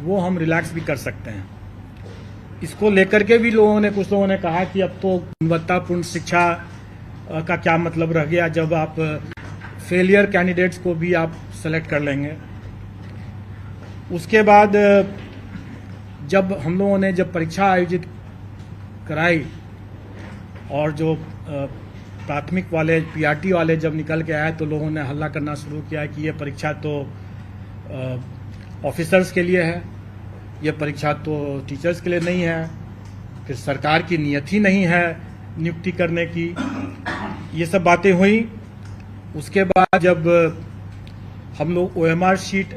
वो हम रिलैक्स भी कर सकते हैं। इसको लेकर के भी कुछ लोगों ने कहा कि अब तो गुणवत्तापूर्ण शिक्षा का क्या मतलब रह गया जब आप फेलियर कैंडिडेट्स को भी आप सेलेक्ट कर लेंगे। उसके बाद जब हम लोगों ने परीक्षा आयोजित कराई और जो प्राथमिक वाले पीआरटी वाले जब निकल के आए तो लोगों ने हल्ला करना शुरू किया कि ये परीक्षा तो ऑफिसर्स के लिए है, ये परीक्षा तो टीचर्स के लिए नहीं है, फिर सरकार की नीयत ही नहीं है नियुक्ति करने की। ये सब बातें हुई। उसके बाद जब हम लोग ओएमआर शीट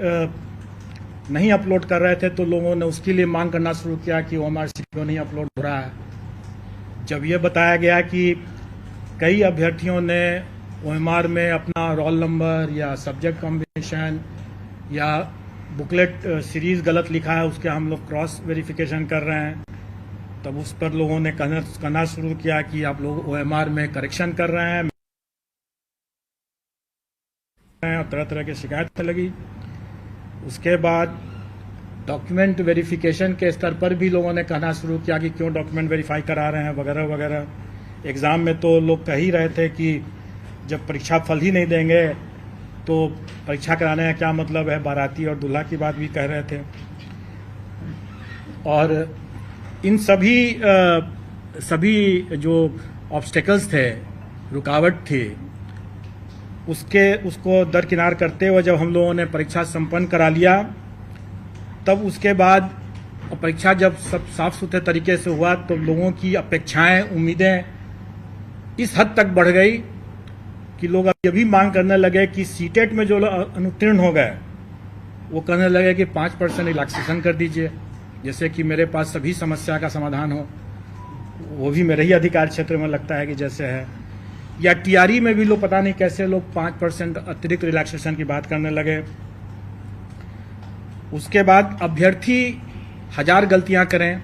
नहीं अपलोड कर रहे थे तो लोगों ने उसके लिए मांग करना शुरू किया कि ओएमआर शीट क्यों नहीं अपलोड हो रहा है। जब ये बताया गया कि कई अभ्यर्थियों ने ओएमआर में अपना रोल नंबर या सब्जेक्ट कॉम्बिनेशन या बुकलेट सीरीज गलत लिखा है, उसके हम लोग क्रॉस वेरिफिकेशन कर रहे हैं, तब उस पर लोगों ने कहना शुरू किया कि आप लोग ओएमआर में करेक्शन कर रहे हैं और तरह तरह की शिकायत लगी। उसके बाद डॉक्यूमेंट वेरिफिकेशन के स्तर पर भी लोगों ने कहना शुरू किया कि क्यों डॉक्यूमेंट वेरीफाई करा रहे हैं वगैरह वगैरह। एग्ज़ाम में तो लोग कह ही रहे थे कि जब परीक्षा फल ही नहीं देंगे तो परीक्षा कराने का क्या मतलब है, बाराती और दूल्हा की बात भी कह रहे थे। और इन सभी जो ऑब्स्टेकल्स थे, रुकावट थी, उसको दरकिनार करते हुए जब हम लोगों ने परीक्षा संपन्न करा लिया, तब उसके बाद परीक्षा जब सब साफ सुथरे तरीके से हुआ तो लोगों की अपेक्षाएं, उम्मीदें इस हद तक बढ़ गई कि लोग अब ये भी मांग करने लगे कि सीटेट में जो अनुत्तीर्ण हो गए वो कहने लगे कि 5% रिलैक्सेशन कर दीजिए, जैसे कि मेरे पास सभी समस्या का समाधान हो। वो भी मेरे ही अधिकार क्षेत्र में लगता है कि जैसे है। या टीआरई में भी लोग पता नहीं कैसे लोग 5% अतिरिक्त रिलैक्सेशन की बात करने लगे। उसके बाद अभ्यर्थी 1000 गलतियां करें,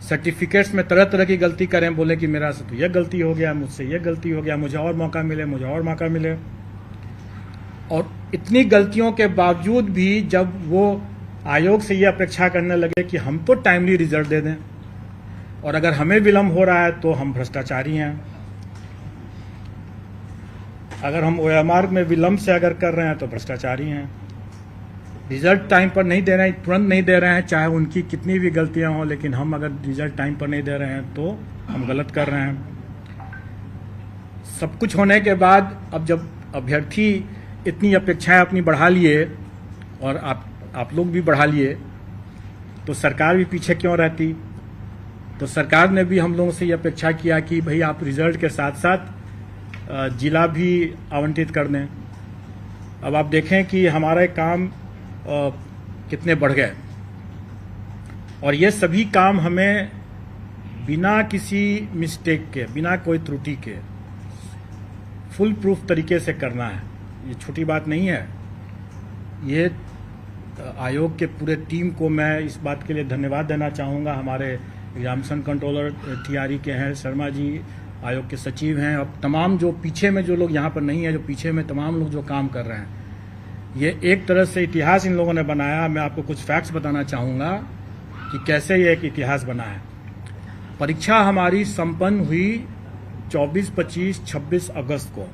सर्टिफिकेट्स में तरह तरह की गलती करें, बोले कि मेरा से तो यह गलती हो गया, मुझसे यह गलती हो गया, मुझे और मौका मिले, मुझे और मौका मिले। और इतनी गलतियों के बावजूद भी जब वो आयोग से ये अपेक्षा करने लगे कि हम तो टाइमली रिजल्ट दे दें और अगर हमें विलंब हो रहा है तो हम भ्रष्टाचारी हैं, अगर हम ओएमआर में विलंब से अगर कर रहे हैं तो भ्रष्टाचारी हैं, रिजल्ट टाइम पर नहीं दे रहे हैं, तुरंत नहीं दे रहे हैं, चाहे उनकी कितनी भी गलतियां हों, लेकिन हम अगर रिजल्ट टाइम पर नहीं दे रहे हैं तो हम गलत कर रहे हैं। सब कुछ होने के बाद अब जब अभ्यर्थी इतनी अपेक्षाएं अपनी बढ़ा लिए और आप लोग भी बढ़ा लिए तो सरकार भी पीछे क्यों रहती। तो सरकार ने भी हम लोगों से ये अपेक्षा किया कि भाई आप रिजल्ट के साथ साथ जिला भी आवंटित कर दें। अब आप देखें कि हमारे काम कितने बढ़ गए और ये सभी काम हमें बिना किसी मिस्टेक के, बिना कोई त्रुटि के फुल प्रूफ तरीके से करना है। ये छोटी बात नहीं है। ये आयोग के पूरे टीम को मैं इस बात के लिए धन्यवाद देना चाहूँगा। हमारे एग्जामिनेशन कंट्रोलर टीआरई के हैं शर्मा जी, आयोग के सचिव हैं, और तमाम जो पीछे में जो लोग यहाँ पर नहीं है, जो पीछे में तमाम लोग जो काम कर रहे हैं, ये एक तरह से इतिहास इन लोगों ने बनाया। मैं आपको कुछ फैक्ट्स बताना चाहूँगा कि कैसे ये एक इतिहास बना है। परीक्षा हमारी संपन्न हुई 24, 25, 26 अगस्त को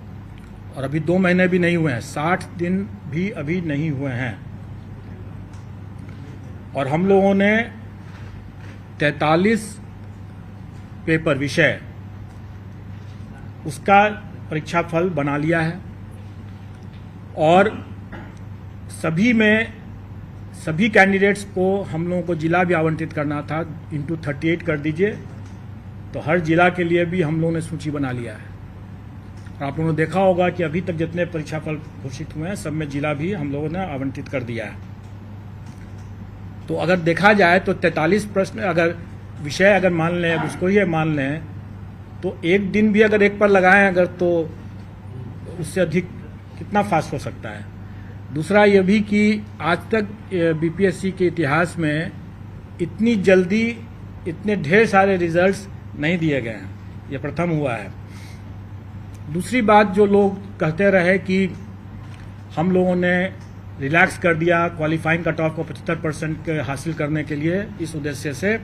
और अभी 2 महीने भी नहीं हुए हैं, 60 दिन भी अभी नहीं हुए हैं। और हम लोगों ने 43 पेपर विषय उसका परीक्षा फल बना लिया है और सभी कैंडिडेट्स को हम लोगों को जिला भी आवंटित करना था, इंटू 38 कर दीजिए, तो हर जिला के लिए भी हम लोगों ने सूची बना लिया है। और आप लोगों ने देखा होगा कि अभी तक जितने परीक्षा फल घोषित हुए हैं सब में जिला भी हम लोगों ने आवंटित कर दिया है। तो अगर देखा जाए तो 43 प्रश्न अगर विषय अगर मान लें, अब उसको ही मान लें, तो एक दिन भी अगर एक पर लगाएं अगर, तो उससे अधिक कितना फास्ट हो सकता है। दूसरा ये भी कि आज तक बीपीएससी के इतिहास में इतनी जल्दी इतने ढेर सारे रिजल्ट्स नहीं दिए गए हैं, ये प्रथम हुआ है। दूसरी बात जो लोग कहते रहे कि हम लोगों ने रिलैक्स कर दिया क्वालिफाइंग कट ऑफ को 75% हासिल करने के लिए इस उद्देश्य से,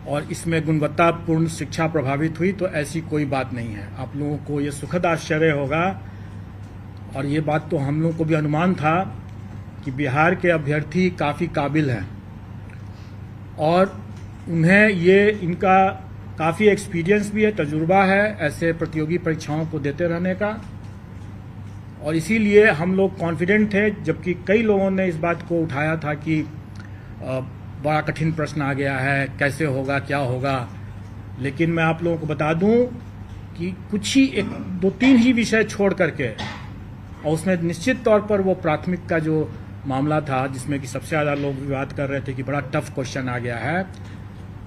और इसमें गुणवत्तापूर्ण शिक्षा प्रभावित हुई, तो ऐसी कोई बात नहीं है। आप लोगों को ये सुखद आश्चर्य होगा, और ये बात तो हम लोगों को भी अनुमान था कि बिहार के अभ्यर्थी काफ़ी काबिल हैं और उन्हें ये इनका काफ़ी एक्सपीरियंस भी है, तजुर्बा है ऐसे प्रतियोगी परीक्षाओं को देते रहने का, और इसीलिए हम लोग कॉन्फिडेंट थे। जबकि कई लोगों ने इस बात को उठाया था कि बड़ा कठिन प्रश्न आ गया है, कैसे होगा, क्या होगा, लेकिन मैं आप लोगों को बता दूं कि कुछ ही 2-3 ही विषय छोड़ करके, और उसमें निश्चित तौर पर वो प्राथमिक का जो मामला था जिसमें कि सबसे ज़्यादा लोग विवाद कर रहे थे कि बड़ा टफ क्वेश्चन आ गया है,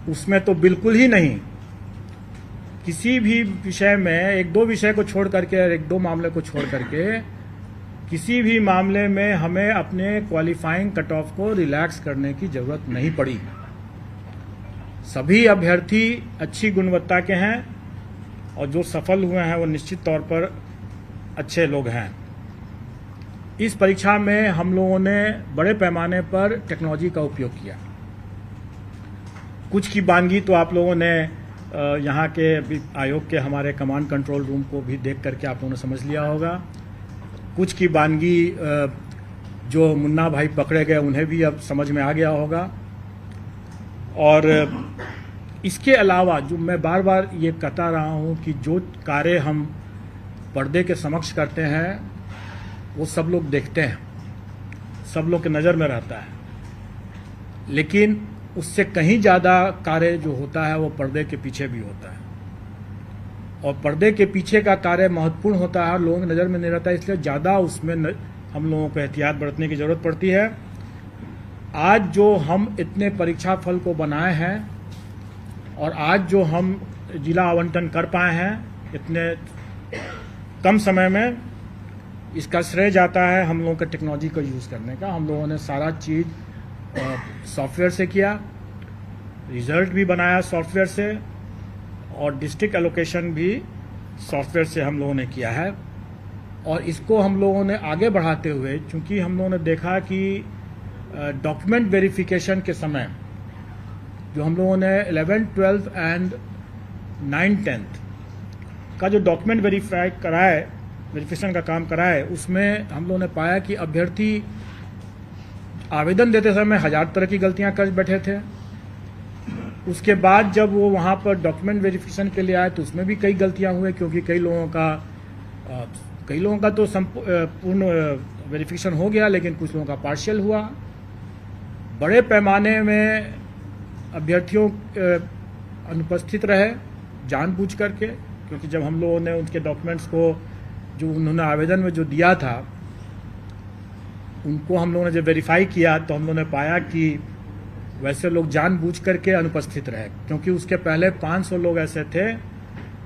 उसमें तो बिल्कुल ही नहीं। किसी भी विषय में 1-2 विषय को छोड़ करके, 1-2 मामले को छोड़ करके, किसी भी मामले में हमें अपने क्वालिफाइंग कट ऑफ को रिलैक्स करने की जरूरत नहीं पड़ी। सभी अभ्यर्थी अच्छी गुणवत्ता के हैं और जो सफल हुए हैं वो निश्चित तौर पर अच्छे लोग हैं। इस परीक्षा में हम लोगों ने बड़े पैमाने पर टेक्नोलॉजी का उपयोग किया। कुछ की बानगी तो आप लोगों ने यहाँ के आयोग के हमारे कमांड कंट्रोल रूम को भी देख करके आप लोगों ने समझ लिया होगा। कुछ की बानगी जो मुन्ना भाई पकड़े गए उन्हें भी अब समझ में आ गया होगा। और इसके अलावा जो मैं बार बार ये कहता रहा हूँ कि जो कार्य हम पर्दे के समक्ष करते हैं वो सब लोग देखते हैं, सब लोग के नज़र में रहता है, लेकिन उससे कहीं ज़्यादा कार्य जो होता है वो पर्दे के पीछे भी होता है, और पर्दे के पीछे का कार्य महत्वपूर्ण होता है, लोगों की नज़र में नहीं रहता है, इसलिए ज़्यादा उसमें हम लोगों को एहतियात बरतने की ज़रूरत पड़ती है। आज जो हम इतने परीक्षा फल को बनाए हैं और आज जो हम जिला आवंटन कर पाए हैं इतने कम समय में, इसका श्रेय जाता है हम लोगों के टेक्नोलॉजी को यूज़ करने का। हम लोगों ने सारा चीज़ सॉफ्टवेयर से किया, रिजल्ट भी बनाया सॉफ्टवेयर से, और डिस्ट्रिक्ट एलोकेशन भी सॉफ्टवेयर से हम लोगों ने किया है। और इसको हम लोगों ने आगे बढ़ाते हुए, चूंकि हम लोगों ने देखा कि डॉक्यूमेंट वेरिफिकेशन के समय जो हम लोगों ने 11th, 12th and 9th, 10th का जो डॉक्यूमेंट वेरिफिकेशन का काम कराए, उसमें हम लोगों ने पाया कि अभ्यर्थी आवेदन देते समय 1000 तरह की गलतियां कर बैठे थे। उसके बाद जब वो वहाँ पर डॉक्यूमेंट वेरिफिकेशन के लिए आए तो उसमें भी कई गलतियां हुए, क्योंकि कई लोगों का तो पूर्ण वेरिफिकेशन हो गया, लेकिन कुछ लोगों का पार्शियल हुआ। बड़े पैमाने में अभ्यर्थियों अनुपस्थित रहे जानबूझ करके, क्योंकि जब हम लोगों ने उनके डॉक्यूमेंट्स को जो उन्होंने आवेदन में जो दिया था उनको हम लोगों ने जब वेरीफाई किया तो हम लोगों ने पाया कि वैसे लोग जानबूझ करके अनुपस्थित रहे, क्योंकि उसके पहले 500 लोग ऐसे थे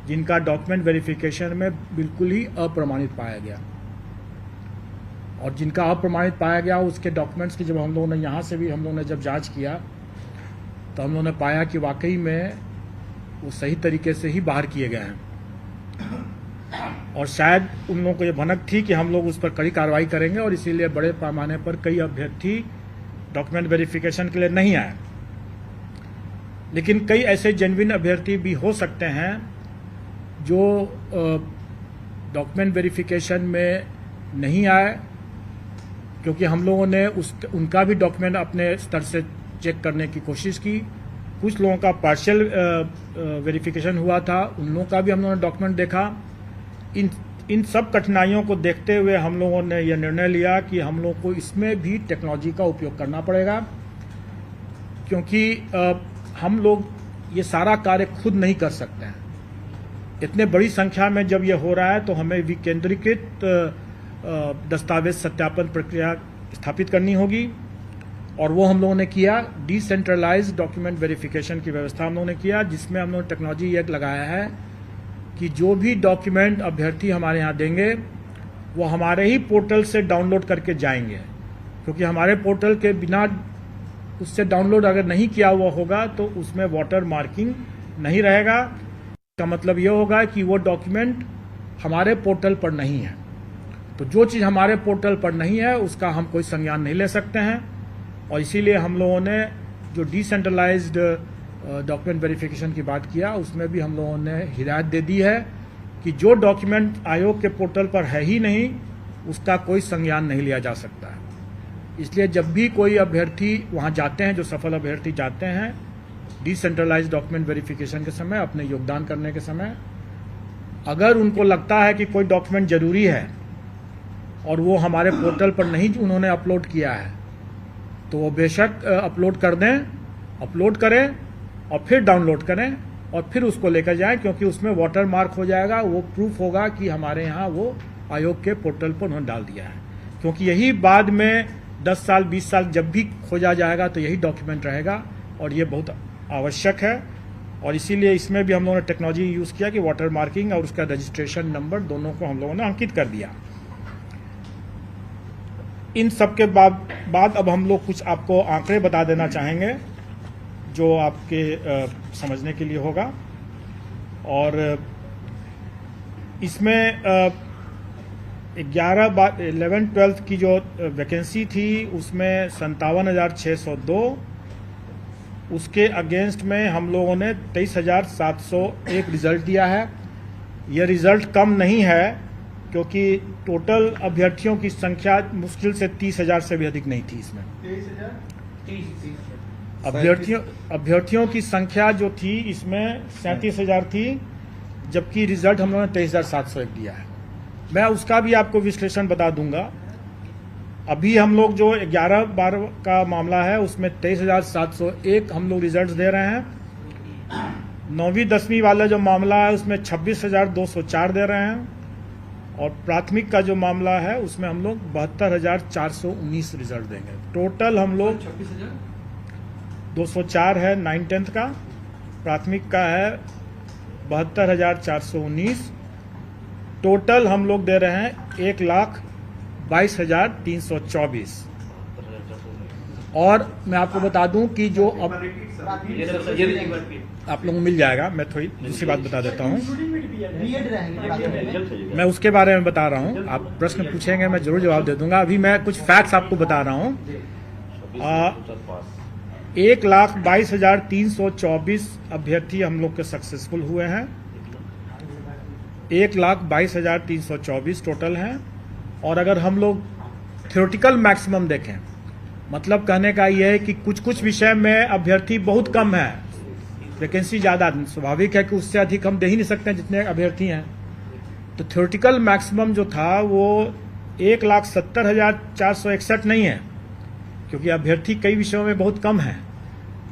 जिनका डॉक्यूमेंट वेरिफिकेशन में बिल्कुल ही अप्रमाणित पाया गया, और जिनका अप्रमाणित पाया गया उसके डॉक्यूमेंट्स की जब हम लोगों ने यहाँ से भी हम लोगों ने जब जांच किया तो हम लोगों ने पाया कि वाकई में वो सही तरीके से ही बाहर किए गए हैं। और शायद उन लोगों को ये भनक थी कि हम लोग उस पर कड़ी कार्रवाई करेंगे, और इसीलिए बड़े पैमाने पर कई अभ्यर्थी डॉक्यूमेंट वेरिफिकेशन के लिए नहीं आए। लेकिन कई ऐसे जेन्युइन अभ्यर्थी भी हो सकते हैं जो डॉक्यूमेंट वेरिफिकेशन में नहीं आए, क्योंकि हम लोगों ने उनका भी डॉक्यूमेंट अपने स्तर से चेक करने की कोशिश की। कुछ लोगों का पार्शियल वेरिफिकेशन हुआ था, उन लोगों का भी हम लोगों ने डॉक्यूमेंट देखा। इन सब कठिनाइयों को देखते हुए हम लोगों ने यह निर्णय लिया कि हम लोगों को इसमें भी टेक्नोलॉजी का उपयोग करना पड़ेगा, क्योंकि हम लोग ये सारा कार्य खुद नहीं कर सकते हैं। इतने बड़ी संख्या में जब ये हो रहा है तो हमें विकेंद्रीकृत दस्तावेज सत्यापन प्रक्रिया स्थापित करनी होगी, और वो हम लोगों ने किया। डिसेंट्रलाइज्ड डॉक्यूमेंट वेरिफिकेशन की व्यवस्था हम लोगों ने किया, जिसमें हम लोगों ने टेक्नोलॉजी एक लगाया है कि जो भी डॉक्यूमेंट अभ्यर्थी हमारे यहाँ देंगे वो हमारे ही पोर्टल से डाउनलोड करके जाएंगे, क्योंकि हमारे पोर्टल के बिना उससे डाउनलोड अगर नहीं किया हुआ होगा तो उसमें वाटर मार्किंग नहीं रहेगा। इसका मतलब ये होगा कि वो डॉक्यूमेंट हमारे पोर्टल पर नहीं है, तो जो चीज़ हमारे पोर्टल पर नहीं है उसका हम कोई संज्ञान नहीं ले सकते हैं, और इसीलिए हम लोगों ने जो डिसेंट्रलाइज्ड डॉक्यूमेंट वेरिफिकेशन की बात किया उसमें भी हम लोगों ने हिदायत दे दी है कि जो डॉक्यूमेंट आयोग के पोर्टल पर है ही नहीं उसका कोई संज्ञान नहीं लिया जा सकता है। इसलिए जब भी कोई अभ्यर्थी वहां जाते हैं, जो सफल अभ्यर्थी जाते हैं डिसेंट्रलाइज्ड डॉक्यूमेंट वेरिफिकेशन के समय, अपने योगदान करने के समय, अगर उनको लगता है कि कोई डॉक्यूमेंट जरूरी है और वो हमारे पोर्टल पर नहीं उन्होंने अपलोड किया है तो वो बेशक अपलोड कर दें, अपलोड करें और फिर डाउनलोड करें और फिर उसको लेकर जाएं, क्योंकि उसमें वाटर मार्क हो जाएगा, वो प्रूफ होगा कि हमारे यहाँ वो आयोग के पोर्टल पर उन्होंने डाल दिया है। क्योंकि यही बाद में 10 साल 20 साल जब भी खोजा जाएगा तो यही डॉक्यूमेंट रहेगा और ये बहुत आवश्यक है। और इसीलिए इसमें भी हम लोगों ने टेक्नोलॉजी यूज़ किया कि वाटर मार्किंग और उसका रजिस्ट्रेशन नंबर दोनों को हम लोगों ने अंकित कर दिया। इन सब के बाद अब हम लोग कुछ आपको आंकड़े बता देना चाहेंगे जो आपके समझने के लिए होगा। और इसमें 11-12 की जो वैकेंसी थी उसमें 57,602, उसके अगेंस्ट में हम लोगों ने 23,701 रिजल्ट दिया है। यह रिजल्ट कम नहीं है क्योंकि टोटल अभ्यर्थियों की संख्या मुश्किल से 30,000 से भी अधिक नहीं थी। इसमें 30,000 अभ्यर्थियों की संख्या जो थी इसमें 37,000 थी, जबकि रिजल्ट हम लोगों ने 23,701 दिया है। मैं उसका भी आपको विश्लेषण बता दूंगा। अभी हम लोग जो 11-12 का मामला है उसमें 23,701 हम लोग रिजल्ट दे रहे हैं। 9वीं-10वीं वाला जो मामला है उसमें 26,204 दे रहे हैं, और प्राथमिक का जो मामला है उसमें हम लोग 72,419 रिजल्ट देंगे। टोटल हम लोग 204 है 9-10 का, प्राथमिक का है 72,419। टोटल हम लोग दे रहे हैं 1,22,324। और मैं आपको बता दूं कि जो अब आप लोगों को मिल जाएगा, मैं थोड़ी दूसरी बात बता देता हूं, मैं उसके बारे में बता रहा हूं। आप प्रश्न पूछेंगे मैं जरूर जवाब दे दूंगा। अभी मैं कुछ फैक्ट्स आपको बता रहा हूं। 1,22,324 अभ्यर्थी हम लोग के सक्सेसफुल हुए हैं। 1,22,324 टोटल हैं। और अगर हम लोग थ्योरेटिकल मैक्सिमम देखें, मतलब कहने का यह है कि कुछ कुछ विषय में अभ्यर्थी बहुत कम है, वैकेंसी ज़्यादा, स्वाभाविक है कि उससे अधिक हम दे ही नहीं सकते हैं जितने अभ्यर्थी हैं। तो थ्योरेटिकल मैक्सिमम जो था वो 1,70,461 नहीं है, क्योंकि अभ्यर्थी कई विषयों में बहुत कम है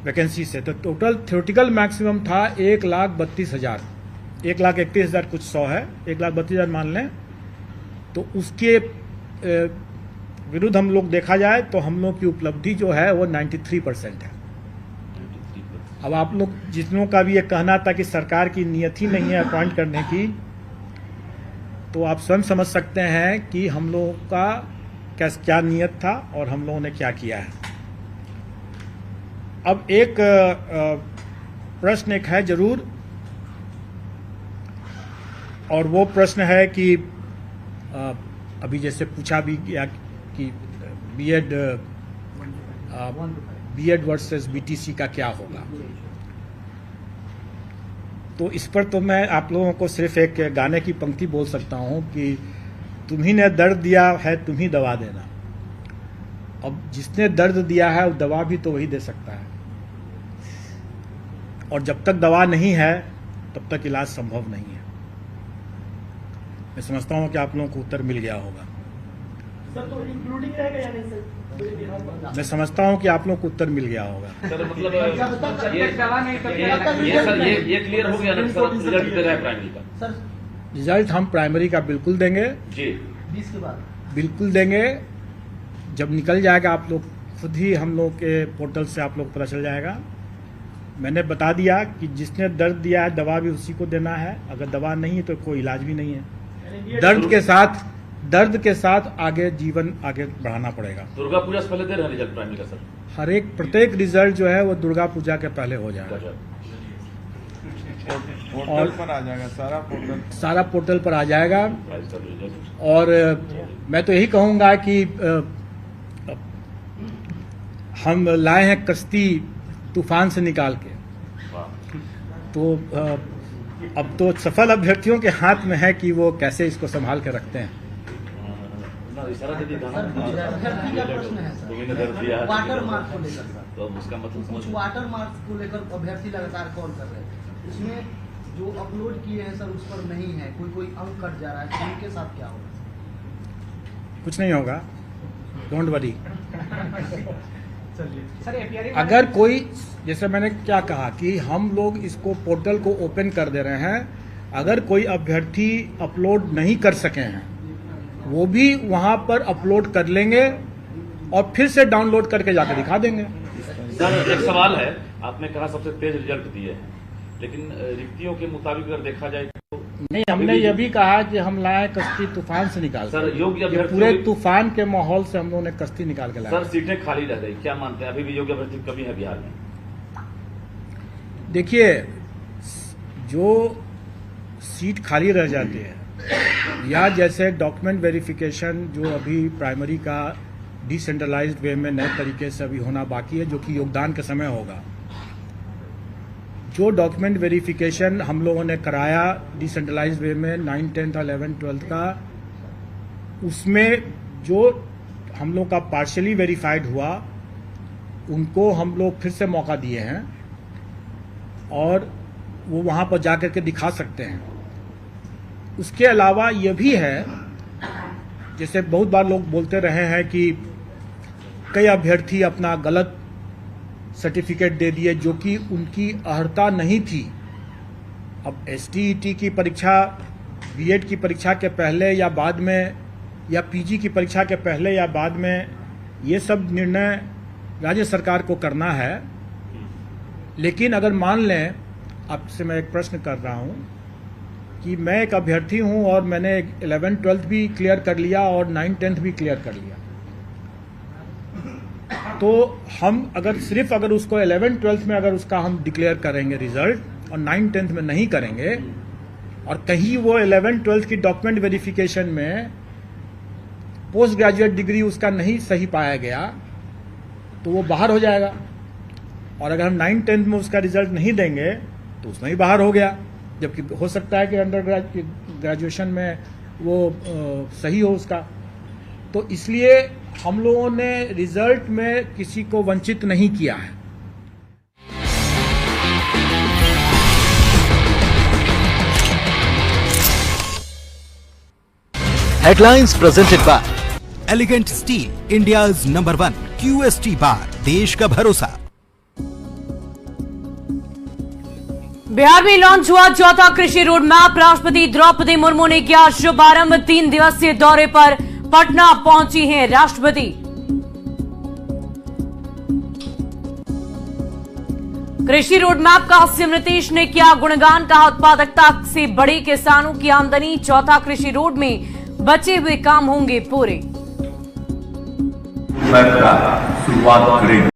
वैकेंसी से। तो टोटल थ्योरेटिकल मैक्सिमम था 1,32,000, 1,31,000 कुछ 100 है, 1,32,000 मान लें। तो उसके विरुद्ध हम लोग देखा जाए तो हम लोग की उपलब्धि जो है वो 93% है। अब आप लोग जितनों का भी ये कहना था कि सरकार की नियत ही नहीं है अपॉइंट करने की, तो आप स्वयं समझ सकते हैं कि हम लोगों का क्या नियत था और हम लोगों ने क्या किया है। अब एक प्रश्न एक है जरूर, और वो प्रश्न है कि अभी जैसे पूछा भी गया कि बीएड वर्सेस बीटीसी का क्या होगा। तो इस पर तो मैं आप लोगों को सिर्फ एक गाने की पंक्ति बोल सकता हूं कि तुम्ही ने दर्द दिया है तुम ही दवा देना। अब जिसने दर्द दिया है वो दवा भी तो वही दे सकता है, और जब तक दवा नहीं है तब तक इलाज संभव नहीं है। मैं समझता हूं कि आप लोगों को उत्तर मिल गया होगा। सर तो इंक्लूडिंग रहेगा या नहीं सर? मैं समझता हूं कि आप लोगों को उत्तर मिल गया होगा। सर मतलब ये क्लियर हो गया ना सर, रिजल्ट दे रहा है प्राइमरी का। सर रिजल्ट हम प्राइमरी का बिल्कुल देंगे जी, 20 के बाद बिल्कुल देंगे। जब निकल जाएगा आप लोग खुद ही हम लोग के पोर्टल से आप लोग पता चल जाएगा। मैंने बता दिया कि जिसने दर्द दिया है दवा भी उसी को देना है, अगर दवा नहीं है तो कोई इलाज भी नहीं है। दर्द के साथ आगे जीवन आगे बढ़ाना पड़ेगा। दुर्गा पूजा से पहले दे रहे हैं रिजल्ट प्राइमरी का सर? प्रत्येक रिजल्ट जो है वो दुर्गा पूजा के पहले हो जाएगा। पोर्टल पर आ जाएगा, सारा पोर्टल पर आ जाएगा। प्राइस का रिजल्ट और मैं तो यही कहूँगा कि हम लाए हैं कश्ती तूफान से निकाल के, तो अब तो सफल अभ्यर्थियों के हाथ में है कि वो कैसे इसको संभाल के रखते हैं। इशारा दे दिया सर, कुछ अभ्यर्थी का प्रश्न है सर। गोविंद दर दिया है। वाटर मार्क को लेकर सर, तो उसका मतलब कुछ वाटर मार्क को लेकर अभ्यर्थी लगातार कॉल कर रहे हैं, उसमें जो अपलोड किए हैं सर उस पर नहीं है, कोई अंक कट जा रहा है, तो उनके साथ क्या होगा? कुछ नहीं होगा, डोंट वरी। सर अगर कोई, जैसे मैंने क्या कहा कि हम लोग इसको पोर्टल को ओपन कर दे रहे हैं, अगर कोई अभ्यर्थी अपलोड नहीं कर सके हैं वो भी वहां पर अपलोड कर लेंगे और फिर से डाउनलोड करके जाकर दिखा देंगे। सर एक सवाल है, आपने कहा सबसे तेज रिजल्ट दिए हैं, लेकिन रिक्तियों के मुताबिक अगर देखा जाए तो नहीं, हमने ये भी कहा कि हम लाए कश्ती तूफान से निकाल सर, के। योग्य ये अभ्यर्थी पूरे तूफान के माहौल से हम लोगों ने कश्ती निकाल के लाया। सर सीटें खाली रह गई, क्या मानते हैं अभी भी योग्य अभ्यर्थी की कमी है बिहार में? देखिए, जो सीट खाली रह जाती है या जैसे डॉक्यूमेंट वेरिफिकेशन जो अभी प्राइमरी का डिसेंट्रलाइज्ड वे में नए तरीके से अभी होना बाकी है, जो कि योगदान के समय होगा, जो डॉक्यूमेंट वेरिफिकेशन हम लोगों ने कराया डिसेंट्रलाइज्ड वे में 9, 10th, 11, 12th का, उसमें जो हम लोग का पार्शियली वेरीफाइड हुआ उनको हम लोग फिर से मौका दिए हैं और वो वहाँ पर जा कर के दिखा सकते हैं। उसके अलावा ये भी है, जैसे बहुत बार लोग बोलते रहे हैं कि कई अभ्यर्थी अपना गलत सर्टिफिकेट दे दिए जो कि उनकी अर्हता नहीं थी। अब STET की परीक्षा, B.Ed की परीक्षा के पहले या बाद में, या PG की परीक्षा के पहले या बाद में, ये सब निर्णय राज्य सरकार को करना है। लेकिन अगर मान लें, आपसे मैं एक प्रश्न कर रहा हूं कि मैं एक अभ्यर्थी हूं और मैंने 11, 12th भी क्लियर कर लिया और 9, 10th भी क्लियर कर लिया, तो हम अगर उसको 11, 12th में अगर उसका हम डिक्लेयर करेंगे रिजल्ट और 9, 10th में नहीं करेंगे और कहीं वो 11, 12th की डॉक्यूमेंट वेरिफिकेशन में पोस्ट ग्रेजुएट डिग्री उसका नहीं सही पाया गया तो वो बाहर हो जाएगा। और अगर हम 9, 10th में उसका रिजल्ट नहीं देंगे तो उसमें ही बाहर हो गया, जबकि हो सकता है कि अंडर ग्रेजुएशन में वो सही हो उसका। तो इसलिए हम लोगों ने रिजल्ट में किसी को वंचित नहीं किया है। Headlines presented by Elegant Steel, India's #1 QST बार, देश का भरोसा। बिहार में लॉन्च हुआ चौथा कृषि रोड मैप, राष्ट्रपति द्रौपदी मुर्मू ने किया शुभारंभ। 3 दिवसीय दौरे पर पटना पहुंची हैं राष्ट्रपति। कृषि रोड मैप का सीएम नीतीश ने किया गुणगान, कहा उत्पादकता से बढ़ी किसानों की आमदनी, चौथा कृषि रोड में बचे हुए काम होंगे पूरे। शुरुआत करेंगे।